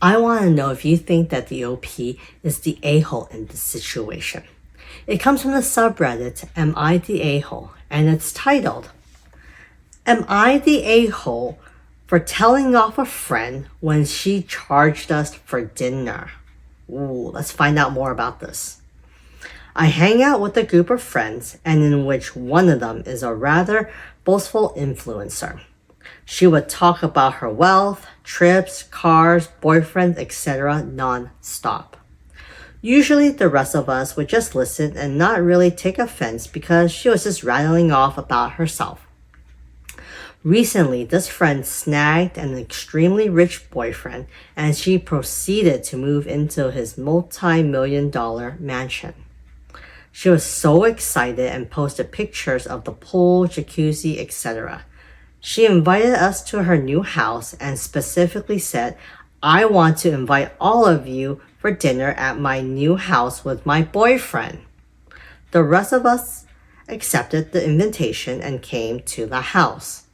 I want to know if you think that the OP is the a-hole in this situation. It comes from the subreddit Am I the A-hole? And it's titled, Am I the a-hole for telling off a friend when she charged us for dinner? Ooh, let's find out more about this. I hang out with a group of friends, and in which one of them is a rather boastful influencer. She would talk about her wealth, trips, cars, boyfriends, etc. non-stop. Usually the rest of us would just listen and not really take offense because she was just rattling off about herself. Recently, this friend snagged an extremely rich boyfriend and she proceeded to move into his multi-million-dollar mansion. She was so excited and posted pictures of the pool, jacuzzi, etc. She invited us to her new house and specifically said, I want to invite all of you for dinner at my new house with my boyfriend. The rest of us accepted the invitation and came to the house.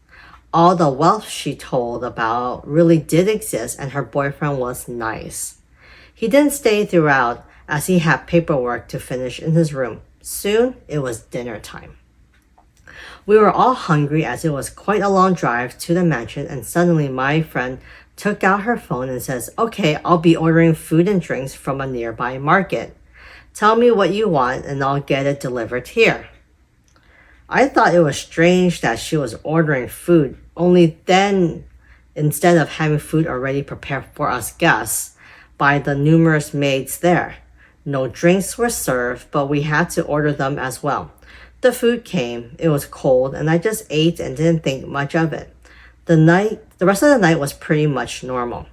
All the wealth she told about really did exist and her boyfriend was nice. He didn't stay throughout as he had paperwork to finish in his room. Soon it was dinner time. We were all hungry as it was quite a long drive to the mansion, and suddenly my friend took out her phone and says, okay, I'll be ordering food and drinks from a nearby market. Tell me what you want and I'll get it delivered here. I thought it was strange that she was ordering food, only then instead of having food already prepared for us guests by the numerous maids there. No drinks were served, but we had to order them as well. The food came, it was cold, and I just ate and didn't think much of it. The rest of the night was pretty much normal.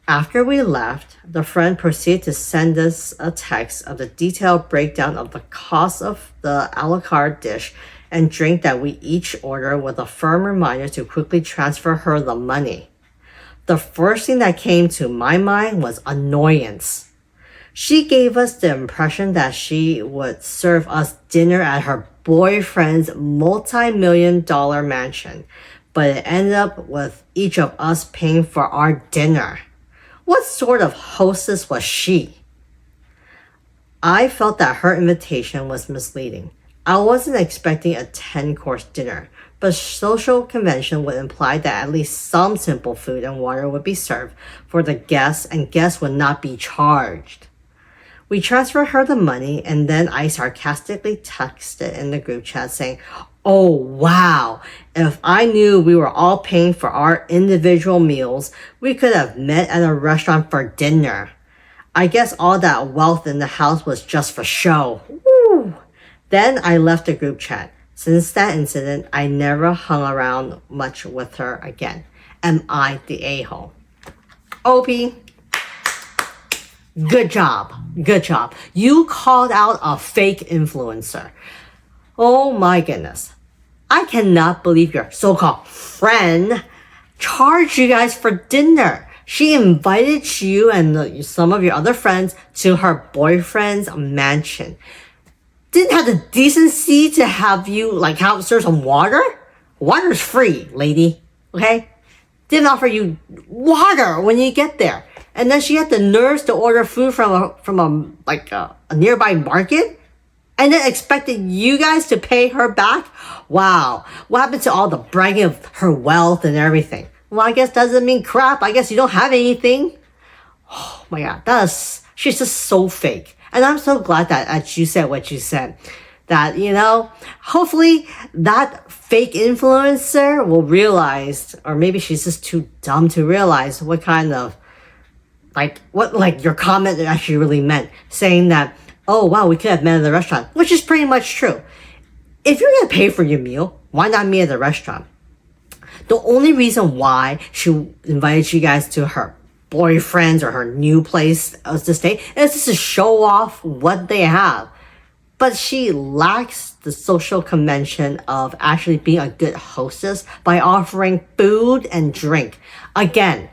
After we left, the friend proceeded to send us a text of the detailed breakdown of the cost of the a la carte dish and drink that we each ordered with a firm reminder to quickly transfer her the money. The first thing that came to my mind was annoyance. She gave us the impression that she would serve us dinner at her boyfriend's multi-million-dollar mansion, but it ended up with each of us paying for our dinner. What sort of hostess was she? I felt that her invitation was misleading. I wasn't expecting a 10-course dinner, but social convention would imply that at least some simple food and water would be served for the guests and guests would not be charged. We transferred her the money and then I sarcastically texted in the group chat saying, oh wow, if I knew we were all paying for our individual meals, we could have met at a restaurant for dinner. I guess all that wealth in the house was just for show. Woo! Then I left the group chat. Since that incident, I never hung around much with her again. Am I the a-hole? OP. Good job. Good job. You called out a fake influencer. Oh my goodness. I cannot believe your so-called friend charged you guys for dinner. She invited you and some of your other friends to her boyfriend's mansion. Didn't have the decency to have you serve some water? Water's free, lady. Okay? Didn't offer you water when you get there. And then she had the nerves to order food from a nearby market and then expected you guys to pay her back? Wow. What happened to all the bragging of her wealth and everything? Well, I guess that doesn't mean crap. I guess you don't have anything. Oh my God. She's just so fake. And I'm so glad that you said what you said. That, hopefully that fake influencer will realize, or maybe she's just too dumb to realize what kind of what your comment actually really meant, saying that, oh wow, we could have met at the restaurant, which is pretty much true. If you're gonna pay for your meal, why not meet at the restaurant? The only reason why she invited you guys to her boyfriend's or her new place to stay is just to show off what they have. But she lacks the social convention of actually being a good hostess by offering food and drink. Again,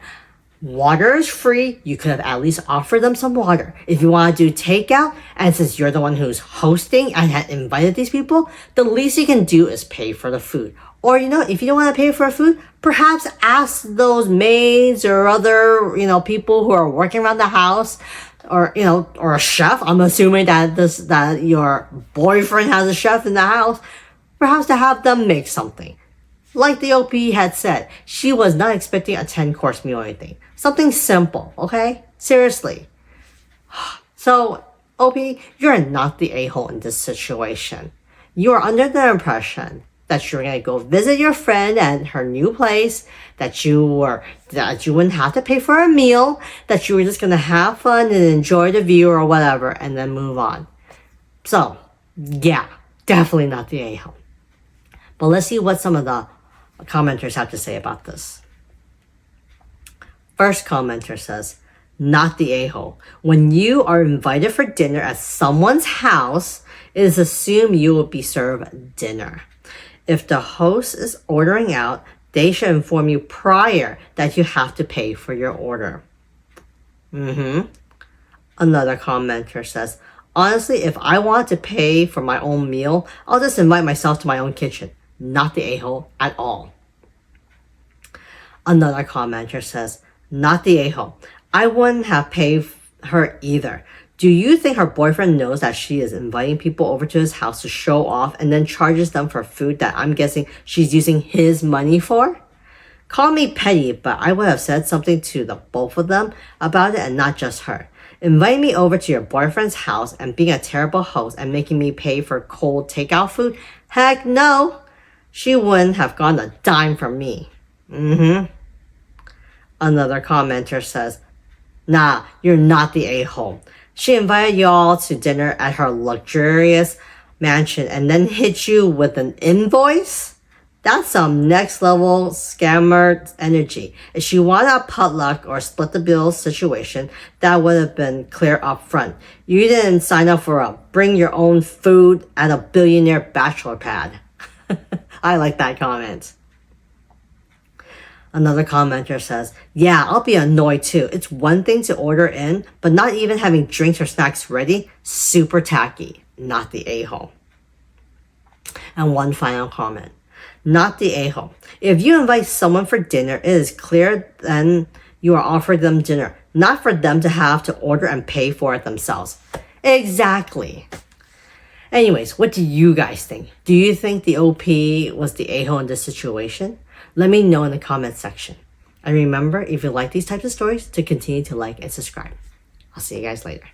Water is free. You could have at least offered them some water. If you want to do takeout, and since you're the one who's hosting and had invited these people, the least you can do is pay for the food. Or, if you don't want to pay for food, perhaps ask those maids or other, people who are working around the house, or, or a chef. I'm assuming that your boyfriend has a chef in the house. Perhaps to have them make something. Like the OP had said, she was not expecting a 10-course meal or anything. Something simple, okay? Seriously. So, OP, you're not the a-hole in this situation. You are under the impression that you're going to go visit your friend at her new place, that you wouldn't have to pay for a meal, that you were just going to have fun and enjoy the view or whatever, and then move on. So, yeah, definitely not the a-hole. But let's see what some of the commenters have to say about this. First commenter says, not the a-hole. When you are invited for dinner at someone's house, it is assumed you will be served dinner. If the host is ordering out, they should inform you prior that you have to pay for your order. Another commenter says, honestly, if I want to pay for my own meal, I'll just invite myself to my own kitchen. Not the a-hole at all. Another commenter says, not the a-hole. I wouldn't have paid her either. Do you think her boyfriend knows that she is inviting people over to his house to show off and then charges them for food that I'm guessing she's using his money for? Call me petty, but I would have said something to the both of them about it and not just her. Inviting me over to your boyfriend's house and being a terrible host and making me pay for cold takeout food? Heck no! She wouldn't have gotten a dime from me. Another commenter says, nah, you're not the a-hole. She invited y'all to dinner at her luxurious mansion and then hit you with an invoice? That's some next level scammer energy. If she wanted a potluck or split the bill situation, that would have been clear up front. You didn't sign up for a bring your own food at a billionaire bachelor pad. I like that comment. Another commenter says, yeah, I'll be annoyed too. It's one thing to order in, but not even having drinks or snacks ready, super tacky. Not the a-hole. And one final comment. Not the a-hole. If you invite someone for dinner, it is clear then you are offering them dinner, not for them to have to order and pay for it themselves. Exactly. Anyways, what do you guys think? Do you think the OP was the a-hole in this situation? Let me know in the comment section. And remember, if you like these types of stories, to continue to like and subscribe. I'll see you guys later.